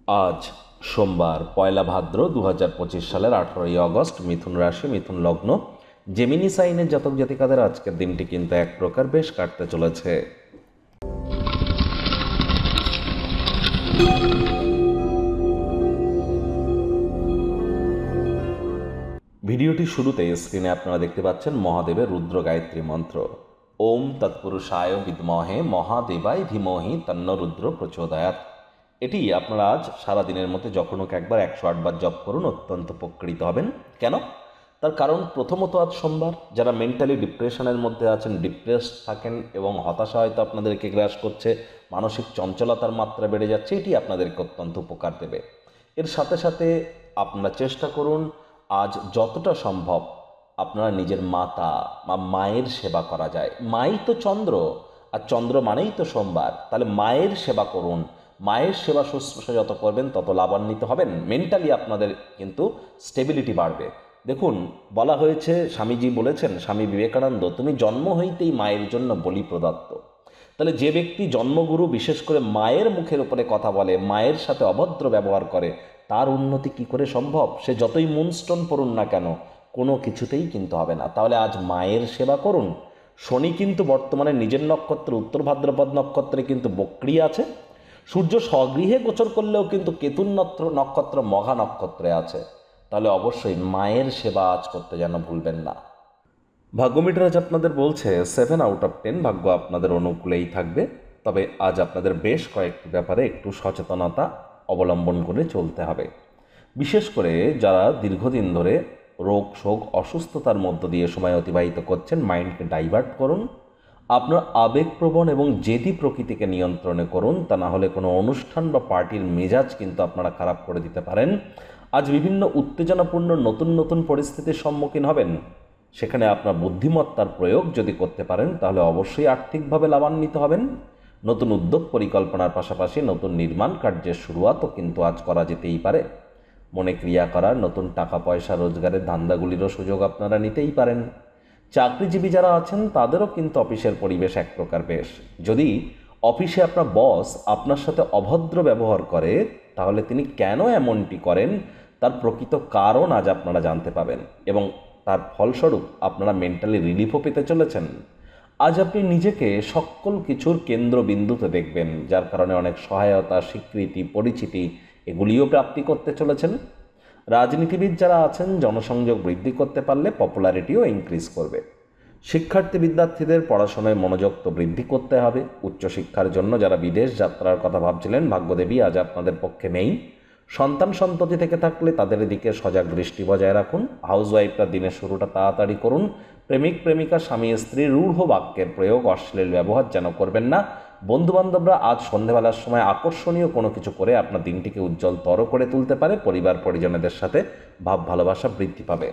আজ সোমবার পয়লা ভাদ্র 2025 সালের 18ই অগস্ট। মিথুন রাশি, মিথুন লগ্ন, জেমিনি সাইনের জাতক জাতিকাদের আজকের দিনটি কিন্তু এক প্রকার বেশ কাটতে চলেছে। ভিডিওটি শুরুতে স্ক্রিনে আপনারা দেখতে পাচ্ছেন মহাদেবের রুদ্র গায়ত্রী মন্ত্র। ওম তৎপুরুষায় বিদ্মহে মহাদেবায় ধীমহি তন্ন রুদ্র প্রচোদয়াৎ। এটি আপনারা আজ সারাদিনের মধ্যে যখন হোক একবার 108 বার জপ করুন, অত্যন্ত উপকৃত হবেন। কেন? তার কারণ প্রথমত আজ সোমবার, যারা মেন্টালি ডিপ্রেশনের মধ্যে আছেন, ডিপ্রেসড থাকেন এবং হতাশা হয়তো আপনাদেরকে গ্রাস করছে, মানসিক চঞ্চলতার মাত্রা বেড়ে যাচ্ছে, এটি আপনাদেরকে অত্যন্ত উপকার দেবে। এর সাথে সাথে আপনারা চেষ্টা করুন আজ যতটা সম্ভব আপনারা নিজের মাতা বা মায়ের সেবা করা যায়। মাই তো চন্দ্র, আর চন্দ্র মানেই তো সোমবার, তাহলে মায়ের সেবা করুন। মায়ের সেবা শুশ্রূষা যত করবেন তত লাভান্বিত হবেন, মেন্টালি আপনাদের কিন্তু স্টেবিলিটি বাড়বে। দেখুন, বলা হয়েছে, স্বামীজি বলেছেন, স্বামী বিবেকানন্দ, তুমি জন্ম হইতেই মায়ের জন্য বলি প্রদত্ত। তাহলে যে ব্যক্তি জন্মগুরু, বিশেষ করে মায়ের মুখের উপরে কথা বলে, মায়ের সাথে অভদ্র ব্যবহার করে, তার উন্নতি কি করে সম্ভব? সে যতই মুনস্টোন পড়ুন না কেন, কোনো কিছুতেই কিন্তু হবে না। তাহলে আজ মায়ের সেবা করুন। শনি কিন্তু বর্তমানে নিজের নক্ষত্র উত্তর ভাদ্রপদ নক্ষত্রে কিন্তু বক্রী আছে। সূর্য স্বগৃহে গোচর করলেও কিন্তু কেতুন নক্ষত্র মঘা নক্ষত্রে আছে। তাহলে অবশ্যই মায়ের সেবা আজ করতে যেন ভুলবেন না। ভাগ্যমিটার আজ আপনাদের বলছে 7 আউট অফ 10, ভাগ্য আপনাদের অনুকূলেই থাকবে। তবে আজ আপনাদের বেশ কয়েকটি ব্যাপারে একটু সচেতনতা অবলম্বন করে চলতে হবে। বিশেষ করে যারা দীর্ঘদিন ধরে রোগ শোক অসুস্থতার মধ্য দিয়ে সময় অতিবাহিত করছেন, মাইন্ডকে ডাইভার্ট করুন। আপনার আবেগপ্রবণ এবং জেদি প্রকৃতিকে নিয়ন্ত্রণে করুন, তা না হলে কোনো অনুষ্ঠান বা পার্টির মেজাজ কিন্তু আপনারা খারাপ করে দিতে পারেন। আজ বিভিন্ন উত্তেজনাপূর্ণ নতুন নতুন পরিস্থিতির সম্মুখীন হবেন। সেখানে আপনার বুদ্ধিমত্তার প্রয়োগ যদি করতে পারেন তাহলে অবশ্যই আর্থিকভাবে লাভান্বিত হবেন। নতুন উদ্যোগ পরিকল্পনার পাশাপাশি নতুন নির্মাণ কার্যের শুরুয়াতও কিন্তু আজ করা যেতেই পারে। মনে ক্রিয়া করার, নতুন টাকা পয়সা রোজগারের ধান্দাগুলিরও সুযোগ আপনারা নিতেই পারেন। চাকরিজীবী যারা আছেন তাদেরও কিন্তু অফিসের পরিবেশ এক প্রকার বেশ। যদি অফিসে আপনার বস আপনার সাথে অভদ্র ব্যবহার করে, তাহলে তিনি কেন এমনটি করেন তার প্রকৃত কারণ আজ আপনারা জানতে পাবেন, এবং তার ফলস্বরূপ আপনারা মেন্টালি রিলিফও পেতে চলেছেন। আজ আপনি নিজেকে সকল কিছুর কেন্দ্রবিন্দুতে দেখবেন, যার কারণে অনেক সহায়তা, স্বীকৃতি, পরিচিতি এগুলিও প্রাপ্তি করতে চলেছেন। রাজনীতিবিদ যারা আছেন জনসংযোগ বৃদ্ধি করতে পারলে পপুলারিটিও ইনক্রিজ করবে। শিক্ষার্থী বিদ্যার্থীদের পড়াশোনায় মনোযোগ তো বৃদ্ধি করতে হবে। উচ্চশিক্ষার জন্য যারা বিদেশ যাত্রার কথা ভাবছিলেন, ভাগ্যদেবী আজ আপনাদের পক্ষে নেই। সন্তান সন্ততি থেকে থাকলে তাদের দিকে সজাগ দৃষ্টি বজায় রাখুন। হাউসওয়াইফরা দিনের শুরুটা তাড়াতাড়ি করুন। প্রেমিক প্রেমিকা, স্বামী স্ত্রী রূঢ় বাক্যের প্রয়োগ, অশ্লীল ব্যবহার যেন করবেন না। বন্ধুবান্ধবরা আজ সন্ধেবেলার সময় আকর্ষণীয় কোনো কিছু করে আপনার দিনটিকে উজ্জ্বলতর করে তুলতে পারে। পরিবার পরিজনদের সাথে ভাব ভালোবাসা বৃদ্ধি পাবে।